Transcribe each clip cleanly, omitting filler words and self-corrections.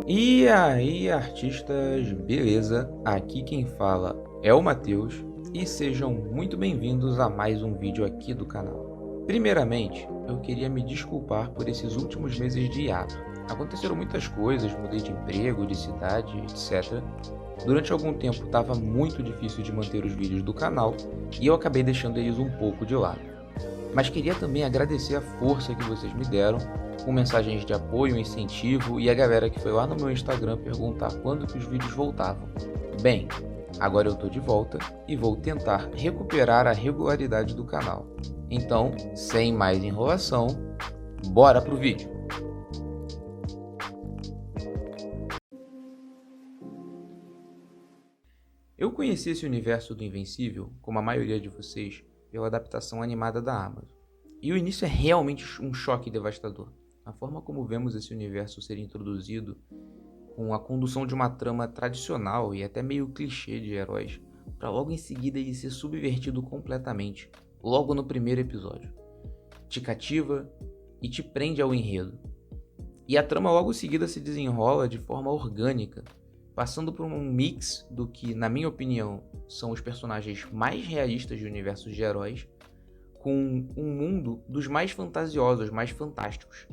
E aí, artistas, beleza? Aqui quem fala é o Matheus e sejam muito bem-vindos a mais um vídeo aqui do canal. Primeiramente, eu queria me desculpar por esses últimos meses de hiato. Aconteceram muitas coisas, mudei de emprego, de cidade, etc. Durante algum tempo estava muito difícil de manter os vídeos do canal e eu acabei deixando eles um pouco de lado. Mas queria também agradecer a força que vocês me deram, com mensagens de apoio, incentivo e a galera que foi lá no meu Instagram perguntar quando que os vídeos voltavam. Bem, agora eu tô de volta e vou tentar recuperar a regularidade do canal. Então, sem mais enrolação, bora pro vídeo! Eu conheci esse universo do Invencível, como a maioria de vocês, pela adaptação animada da Amazon. E o início é realmente um choque devastador. A forma como vemos esse universo ser introduzido, com a condução de uma trama tradicional e até meio clichê de heróis, para logo em seguida ele ser subvertido completamente, logo no primeiro episódio. Te cativa e te prende ao enredo. E a trama logo em seguida se desenrola de forma orgânica, passando por um mix do que, na minha opinião, são os personagens mais realistas de universos de heróis, com um mundo dos mais fantasiosos, mais fantásticos.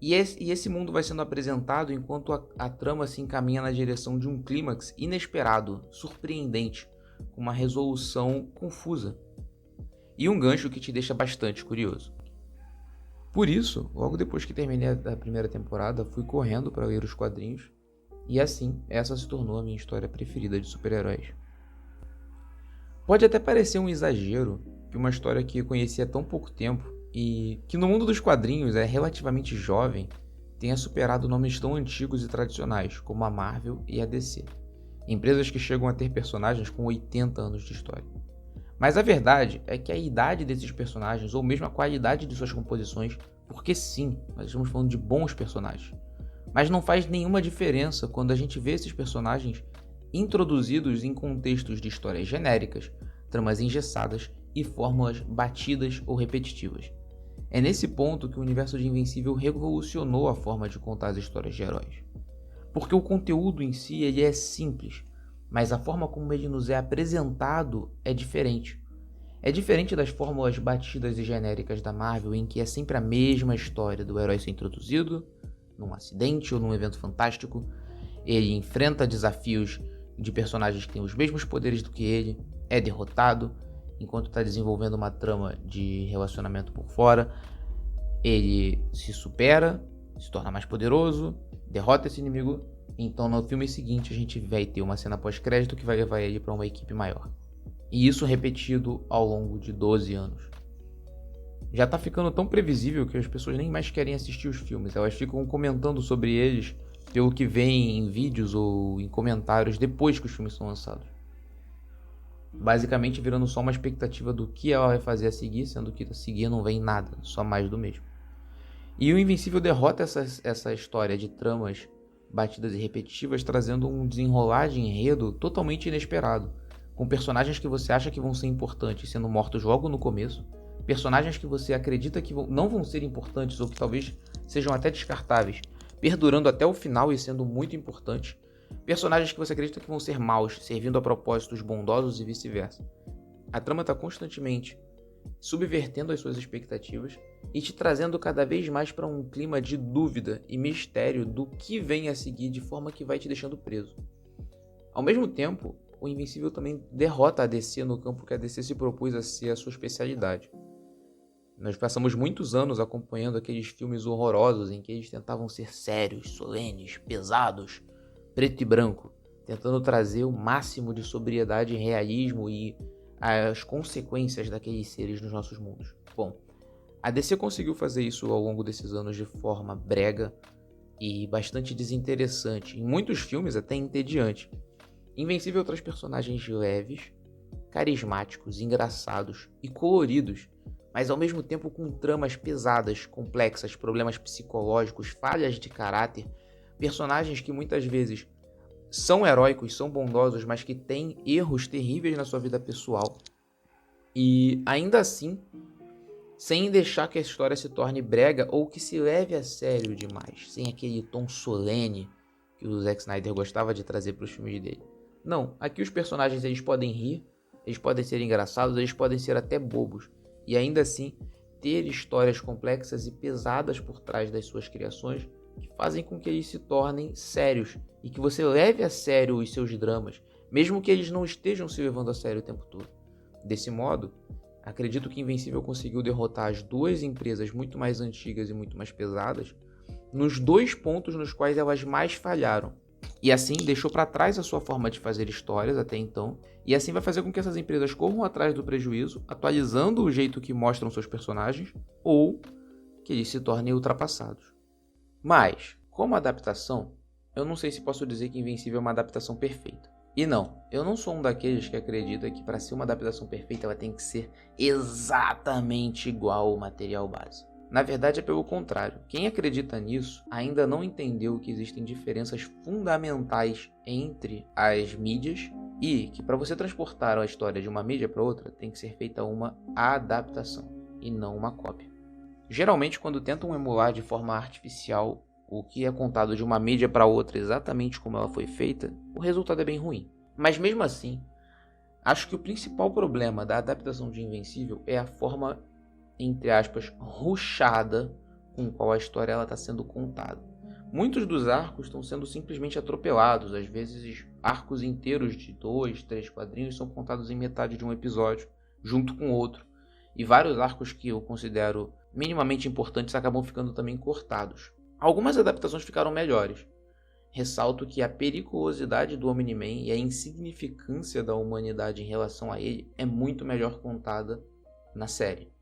E esse mundo vai sendo apresentado enquanto a trama se encaminha na direção de um clímax inesperado, surpreendente, com uma resolução confusa. E um gancho que te deixa bastante curioso. Por isso, logo depois que terminei a primeira temporada, fui correndo para ler os quadrinhos, e assim, essa se tornou a minha história preferida de super-heróis. Pode até parecer um exagero que uma história que eu conheci há tão pouco tempo e que no mundo dos quadrinhos é relativamente jovem tenha superado nomes tão antigos e tradicionais como a Marvel e a DC, empresas que chegam a ter personagens com 80 anos de história. Mas a verdade é que a idade desses personagens, ou mesmo a qualidade de suas composições, porque sim, nós estamos falando de bons personagens, mas não faz nenhuma diferença quando a gente vê esses personagens introduzidos em contextos de histórias genéricas, tramas engessadas e fórmulas batidas ou repetitivas. É nesse ponto que o universo de Invencível revolucionou a forma de contar as histórias de heróis. Porque o conteúdo em si ele é simples, mas a forma como ele nos é apresentado é diferente. É diferente das fórmulas batidas e genéricas da Marvel, em que é sempre a mesma história do herói ser introduzido, num acidente ou num evento fantástico, ele enfrenta desafios de personagens que têm os mesmos poderes do que ele, é derrotado, enquanto está desenvolvendo uma trama de relacionamento por fora, ele se supera, se torna mais poderoso, derrota esse inimigo, então no filme seguinte a gente vai ter uma cena pós-crédito que vai levar ele para uma equipe maior. E isso repetido ao longo de 12 anos. Já tá ficando tão previsível que as pessoas nem mais querem assistir os filmes, elas ficam comentando sobre eles pelo que vem em vídeos ou em comentários depois que os filmes são lançados. Basicamente virando só uma expectativa do que ela vai fazer a seguir, sendo que a seguir não vem nada, só mais do mesmo. E o Invencível derrota essa história de tramas batidas e repetitivas, trazendo um desenrolar de enredo totalmente inesperado, com personagens que você acha que vão ser importantes sendo mortos logo no começo, personagens que você acredita que não vão ser importantes ou que talvez sejam até descartáveis, perdurando até o final e sendo muito importantes, personagens que você acredita que vão ser maus, servindo a propósitos bondosos e vice-versa. A trama está constantemente subvertendo as suas expectativas e te trazendo cada vez mais para um clima de dúvida e mistério do que vem a seguir, de forma que vai te deixando preso. Ao mesmo tempo, o Invencível também derrota a DC no campo que a DC se propôs a ser a sua especialidade. Nós passamos muitos anos acompanhando aqueles filmes horrorosos em que eles tentavam ser sérios, solenes, pesados, preto e branco, tentando trazer o máximo de sobriedade e realismo e as consequências daqueles seres nos nossos mundos. Bom, a DC conseguiu fazer isso ao longo desses anos de forma brega e bastante desinteressante, em muitos filmes até entediante. Invencível traz personagens leves, carismáticos, engraçados e coloridos, mas ao mesmo tempo com tramas pesadas, complexas, problemas psicológicos, falhas de caráter, personagens que muitas vezes são heróicos, são bondosos, mas que têm erros terríveis na sua vida pessoal. E ainda assim, sem deixar que a história se torne brega ou que se leve a sério demais, sem aquele tom solene que o Zack Snyder gostava de trazer para os filmes dele. Não, aqui os personagens eles podem rir, eles podem ser engraçados, eles podem ser até bobos, e ainda assim ter histórias complexas e pesadas por trás das suas criações que fazem com que eles se tornem sérios e que você leve a sério os seus dramas, mesmo que eles não estejam se levando a sério o tempo todo. Desse modo, acredito que Invencível conseguiu derrotar as duas empresas muito mais antigas e muito mais pesadas nos dois pontos nos quais elas mais falharam. E assim deixou para trás a sua forma de fazer histórias até então, e assim vai fazer com que essas empresas corram atrás do prejuízo, atualizando o jeito que mostram seus personagens, ou que eles se tornem ultrapassados. Mas, como adaptação, eu não sei se posso dizer que Invencível é uma adaptação perfeita. E não, eu não sou um daqueles que acredita que para ser uma adaptação perfeita ela tem que ser exatamente igual ao material base. Na verdade é pelo contrário. Quem acredita nisso ainda não entendeu que existem diferenças fundamentais entre as mídias e que para você transportar a história de uma mídia para outra tem que ser feita uma adaptação e não uma cópia. Geralmente quando tentam emular de forma artificial o que é contado de uma mídia para outra exatamente como ela foi feita, o resultado é bem ruim. Mas mesmo assim, acho que o principal problema da adaptação de Invencível é a forma, entre aspas, rushada com qual a história está sendo contada. Muitos dos arcos estão sendo simplesmente atropelados, às vezes arcos inteiros de 2, 3 quadrinhos são contados em metade de um episódio, junto com outro, e vários arcos que eu considero minimamente importantes acabam ficando também cortados. Algumas adaptações ficaram melhores. Ressalto que a periculosidade do Omni-Man e a insignificância da humanidade em relação a ele é muito melhor contada na série.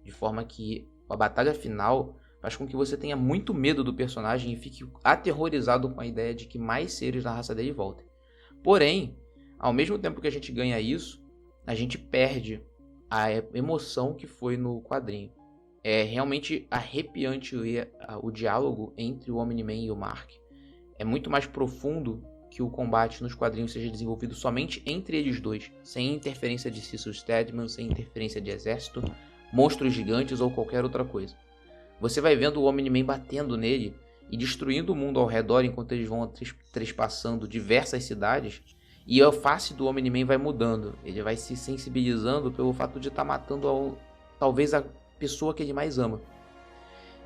De forma que a batalha final faz com que você tenha muito medo do personagem e fique aterrorizado com a ideia de que mais seres da raça dele voltem. Porém, ao mesmo tempo que a gente ganha isso, a gente perde a emoção que foi no quadrinho. É realmente arrepiante ler o diálogo entre o Omni-Man e o Mark. É muito mais profundo que o combate nos quadrinhos seja desenvolvido somente entre eles dois, sem interferência de Cecil Stedman, sem interferência de exército, monstros gigantes ou qualquer outra coisa. Você vai vendo o Omni-Man batendo nele e destruindo o mundo ao redor enquanto eles vão trespassando diversas cidades, e a face do Omni-Man vai mudando. Ele vai se sensibilizando pelo fato de estar matando talvez a pessoa que ele mais ama.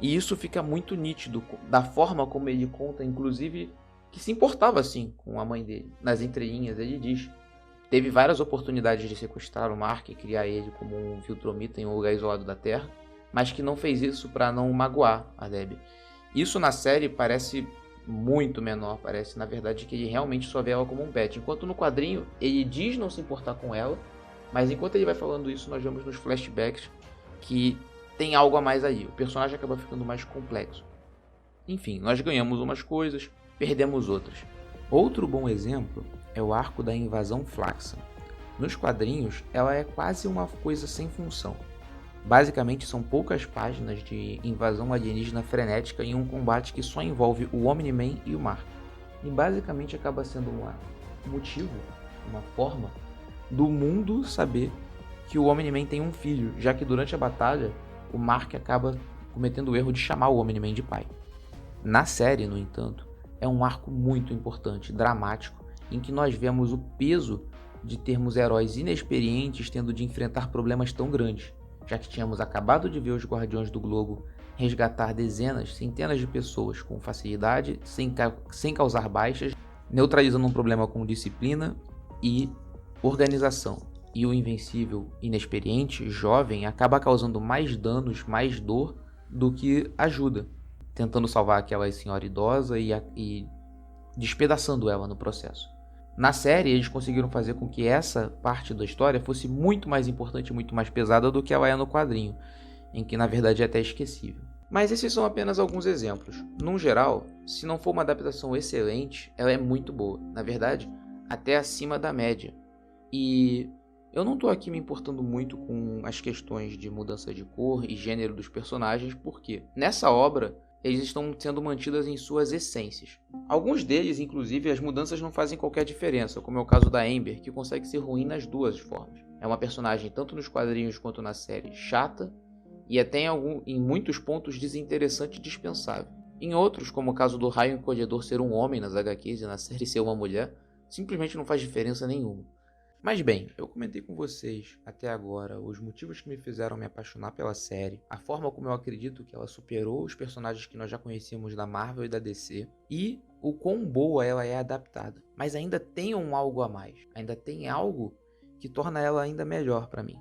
E isso fica muito nítido da forma como ele conta, inclusive, que se importava assim com a mãe dele. Nas entrelinhas ele diz: teve várias oportunidades de sequestrar o Mark e criar ele como um Viltrumita em um lugar isolado da Terra, mas que não fez isso para não magoar a Debbie. Isso na série parece muito menor, parece na verdade que ele realmente só vê ela como um pet, enquanto no quadrinho ele diz não se importar com ela, mas enquanto ele vai falando isso nós vemos nos flashbacks que tem algo a mais aí, o personagem acaba ficando mais complexo. Enfim, nós ganhamos umas coisas, perdemos outras. Outro bom exemplo é o arco da invasão Flaxan. Nos quadrinhos, ela é quase uma coisa sem função. Basicamente, são poucas páginas de invasão alienígena frenética em um combate que só envolve o Omni-Man e o Mark. E basicamente acaba sendo um motivo, uma forma, do mundo saber que o Omni-Man tem um filho, já que durante a batalha, o Mark acaba cometendo o erro de chamar o Omni-Man de pai. Na série, no entanto, é um arco muito importante, dramático, em que nós vemos o peso de termos heróis inexperientes tendo de enfrentar problemas tão grandes, já que tínhamos acabado de ver os Guardiões do Globo resgatar dezenas, centenas de pessoas com facilidade, sem causar baixas, neutralizando um problema com disciplina e organização. E o Invencível inexperiente, jovem, acaba causando mais danos, mais dor do que ajuda, tentando salvar aquela senhora idosa e despedaçando ela no processo. Na série, eles conseguiram fazer com que essa parte da história fosse muito mais importante e muito mais pesada do que ela é no quadrinho, em que na verdade é até esquecível. Mas esses são apenas alguns exemplos. Num geral, se não for uma adaptação excelente, ela é muito boa. Na verdade, até acima da média. E eu não estou aqui me importando muito com as questões de mudança de cor e gênero dos personagens, porque nessa obra eles estão sendo mantidas em suas essências. Alguns deles, inclusive, as mudanças não fazem qualquer diferença, como é o caso da Amber, que consegue ser ruim nas duas formas. É uma personagem, tanto nos quadrinhos quanto na série, chata, e até em muitos pontos desinteressante e dispensável. Em outros, como o caso do Raio Encolhedor ser um homem nas HQs e na série ser uma mulher, simplesmente não faz diferença nenhuma. Mas bem, eu comentei com vocês até agora os motivos que me fizeram me apaixonar pela série, a forma como eu acredito que ela superou os personagens que nós já conhecíamos da Marvel e da DC, e o quão boa ela é adaptada. Mas ainda tem um algo a mais, ainda tem algo que torna ela ainda melhor para mim.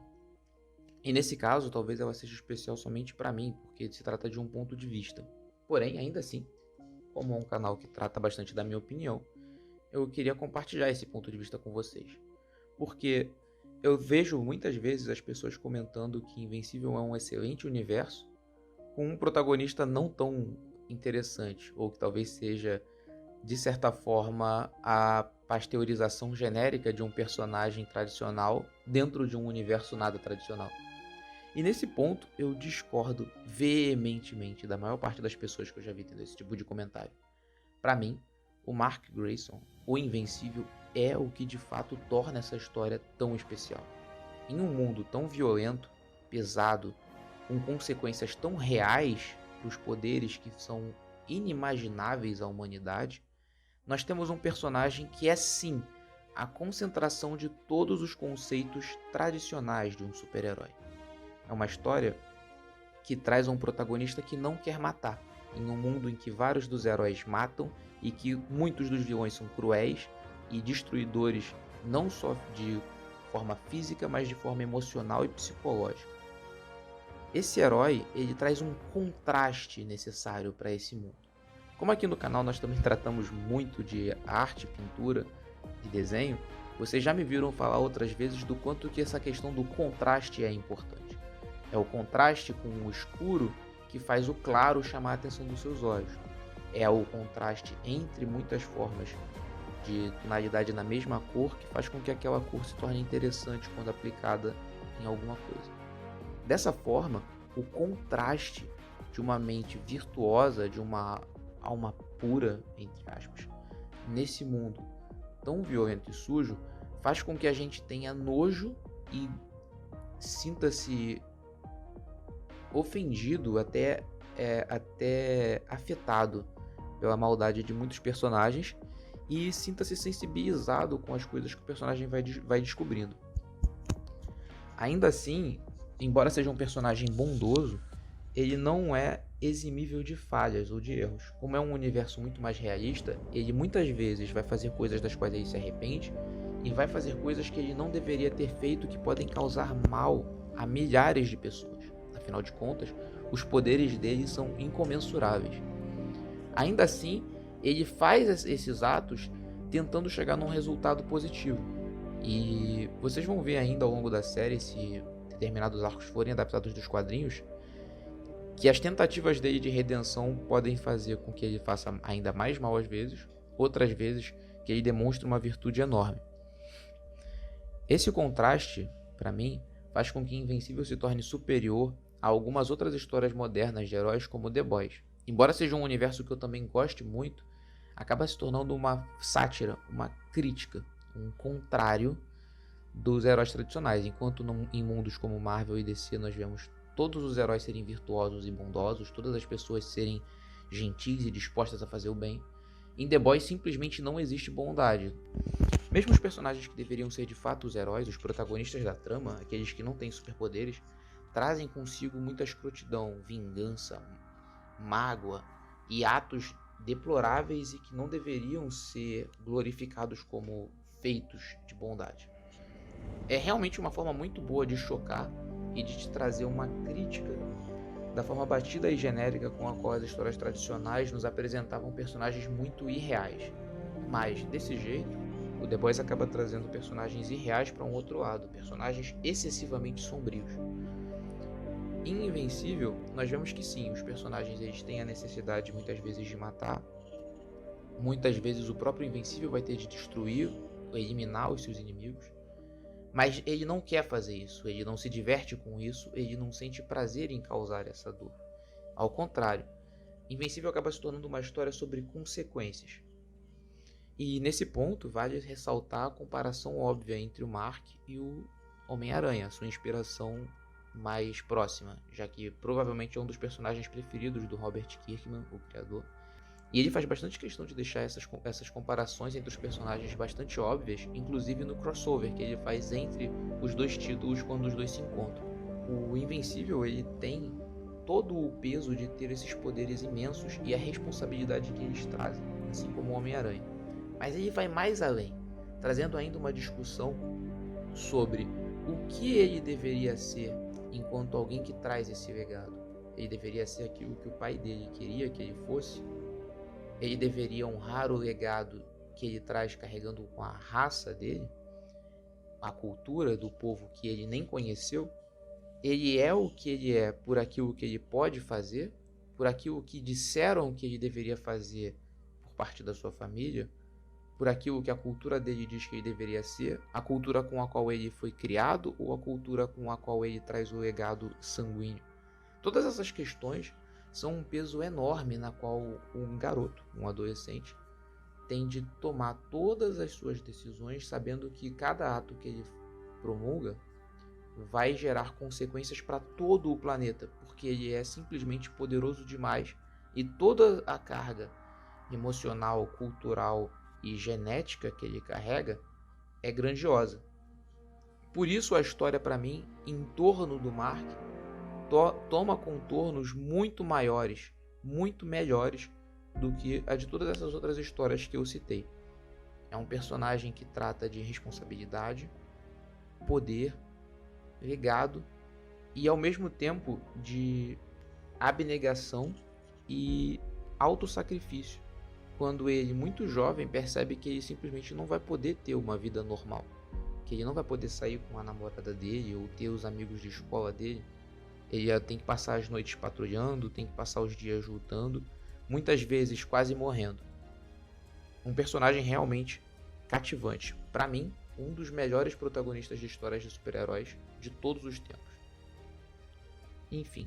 E nesse caso, talvez ela seja especial somente para mim, porque se trata de um ponto de vista. Porém, ainda assim, como é um canal que trata bastante da minha opinião, eu queria compartilhar esse ponto de vista com vocês. Porque eu vejo muitas vezes as pessoas comentando que Invencível é um excelente universo com um protagonista não tão interessante, ou que talvez seja, de certa forma, a pasteurização genérica de um personagem tradicional dentro de um universo nada tradicional. E nesse ponto eu discordo veementemente da maior parte das pessoas que eu já vi tendo esse tipo de comentário. Para mim, o Mark Grayson, o Invencível, é o que de fato torna essa história tão especial. Em um mundo tão violento, pesado, com consequências tão reais para os poderes que são inimagináveis à humanidade, nós temos um personagem que é sim a concentração de todos os conceitos tradicionais de um super-herói. É uma história que traz um protagonista que não quer matar, em um mundo em que vários dos heróis matam e que muitos dos vilões são cruéis e destruidores não só de forma física, mas de forma emocional e psicológica. Esse herói, ele traz um contraste necessário para esse mundo. Como aqui no canal nós também tratamos muito de arte, pintura e desenho, vocês já me viram falar outras vezes do quanto que essa questão do contraste é importante. É o contraste com o escuro que faz o claro chamar a atenção dos seus olhos. É o contraste entre muitas formas de tonalidade na mesma cor que faz com que aquela cor se torne interessante quando aplicada em alguma coisa. Dessa forma, o contraste de uma mente virtuosa, de uma alma pura, entre aspas, nesse mundo tão violento e sujo, faz com que a gente tenha nojo e sinta-se ofendido, até afetado pela maldade de muitos personagens e sinta-se sensibilizado com as coisas que o personagem vai descobrindo. Ainda assim, embora seja um personagem bondoso, ele não é eximível de falhas ou de erros. Como é um universo muito mais realista, ele muitas vezes vai fazer coisas das quais ele se arrepende e vai fazer coisas que ele não deveria ter feito que podem causar mal a milhares de pessoas. Afinal de contas, os poderes dele são incomensuráveis. Ainda assim, ele faz esses atos tentando chegar num resultado positivo. E vocês vão ver ainda ao longo da série, se determinados arcos forem adaptados dos quadrinhos, que as tentativas dele de redenção podem fazer com que ele faça ainda mais mal às vezes, outras vezes que ele demonstre uma virtude enorme. Esse contraste, para mim, faz com que Invencível se torne superior a algumas outras histórias modernas de heróis como The Boys. Embora seja um universo que eu também goste muito, acaba se tornando uma sátira, uma crítica, um contrário dos heróis tradicionais. Enquanto em mundos como Marvel e DC nós vemos todos os heróis serem virtuosos e bondosos, todas as pessoas serem gentis e dispostas a fazer o bem, em The Boys simplesmente não existe bondade. Mesmo os personagens que deveriam ser de fato os heróis, os protagonistas da trama, aqueles que não têm superpoderes, trazem consigo muita escrotidão, vingança, mágoa e atos deploráveis e que não deveriam ser glorificados como feitos de bondade. É realmente uma forma muito boa de chocar e de te trazer uma crítica da forma batida e genérica com a qual as histórias tradicionais nos apresentavam personagens muito irreais. Mas, desse jeito, o The Boys acaba trazendo personagens irreais para um outro lado, personagens excessivamente sombrios. Em Invencível, nós vemos que sim, os personagens eles têm a necessidade muitas vezes de matar, muitas vezes o próprio Invencível vai ter de destruir ou eliminar os seus inimigos, mas ele não quer fazer isso, ele não se diverte com isso, ele não sente prazer em causar essa dor. Ao contrário, Invencível acaba se tornando uma história sobre consequências. E nesse ponto vale ressaltar a comparação óbvia entre o Mark e o Homem-Aranha, sua inspiração mais próxima, já que provavelmente é um dos personagens preferidos do Robert Kirkman, o criador. E ele faz bastante questão de deixar essas comparações entre os personagens bastante óbvias, inclusive no crossover que ele faz entre os dois títulos quando os dois se encontram. O Invencível, ele tem todo o peso de ter esses poderes imensos e a responsabilidade que eles trazem, assim como o Homem-Aranha. Mas ele vai mais além, trazendo ainda uma discussão sobre o que ele deveria ser enquanto alguém que traz esse legado. Ele deveria ser aquilo que o pai dele queria que ele fosse? Ele deveria honrar o legado que ele traz carregando com a raça dele? A cultura do povo que ele nem conheceu? Ele é o que ele é por aquilo que ele pode fazer? Por aquilo que disseram que ele deveria fazer por parte da sua família? Por aquilo que a cultura dele diz que ele deveria ser? A cultura com a qual ele foi criado ou a cultura com a qual ele traz o legado sanguíneo? Todas essas questões são um peso enorme na qual um garoto, um adolescente, tem de tomar todas as suas decisões sabendo que cada ato que ele promulga vai gerar consequências para todo o planeta, porque ele é simplesmente poderoso demais e toda a carga emocional, cultural e genética que ele carrega é grandiosa. Por isso a história para mim, em torno do Mark, toma contornos muito maiores, muito melhores do que a de todas essas outras histórias que eu citei. É um personagem que trata de responsabilidade, poder, legado e ao mesmo tempo de abnegação e autossacrifício, quando ele, muito jovem, percebe que ele simplesmente não vai poder ter uma vida normal, que ele não vai poder sair com a namorada dele ou ter os amigos de escola dele. Ele tem que passar as noites patrulhando, tem que passar os dias lutando, muitas vezes quase morrendo. Um personagem realmente cativante. Para mim, um dos melhores protagonistas de histórias de super-heróis de todos os tempos. Enfim,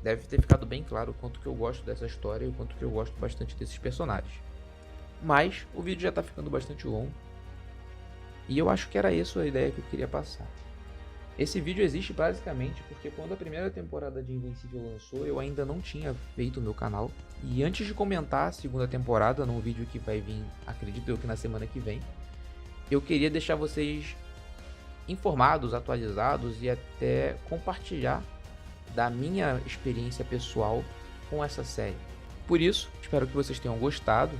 deve ter ficado bem claro o quanto que eu gosto dessa história e o quanto que eu gosto bastante desses personagens. Mas o vídeo já está ficando bastante longo e eu acho que era essa a ideia que eu queria passar. Esse vídeo existe basicamente porque quando a primeira temporada de Invencível lançou, eu ainda não tinha feito o meu canal. E antes de comentar a segunda temporada, num vídeo que vai vir, acredito eu que na semana que vem, eu queria deixar vocês informados, atualizados e até compartilhar da minha experiência pessoal com essa série. Por isso, espero que vocês tenham gostado.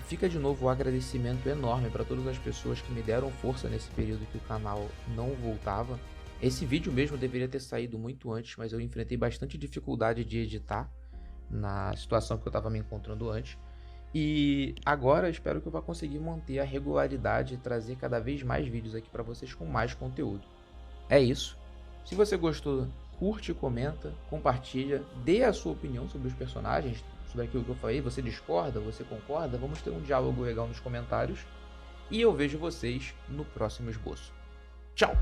Fica de novo o agradecimento enorme para todas as pessoas que me deram força nesse período que o canal não voltava. Esse vídeo mesmo deveria ter saído muito antes, mas eu enfrentei bastante dificuldade de editar na situação que eu estava me encontrando antes. E agora eu espero que eu vá conseguir manter a regularidade e trazer cada vez mais vídeos aqui para vocês com mais conteúdo. É isso. Se você gostou, curte, comenta, compartilha, dê a sua opinião sobre os personagens, sobre aquilo que eu falei. Você discorda? Você concorda? Vamos ter um diálogo legal nos comentários. E eu vejo vocês no próximo esboço. Tchau!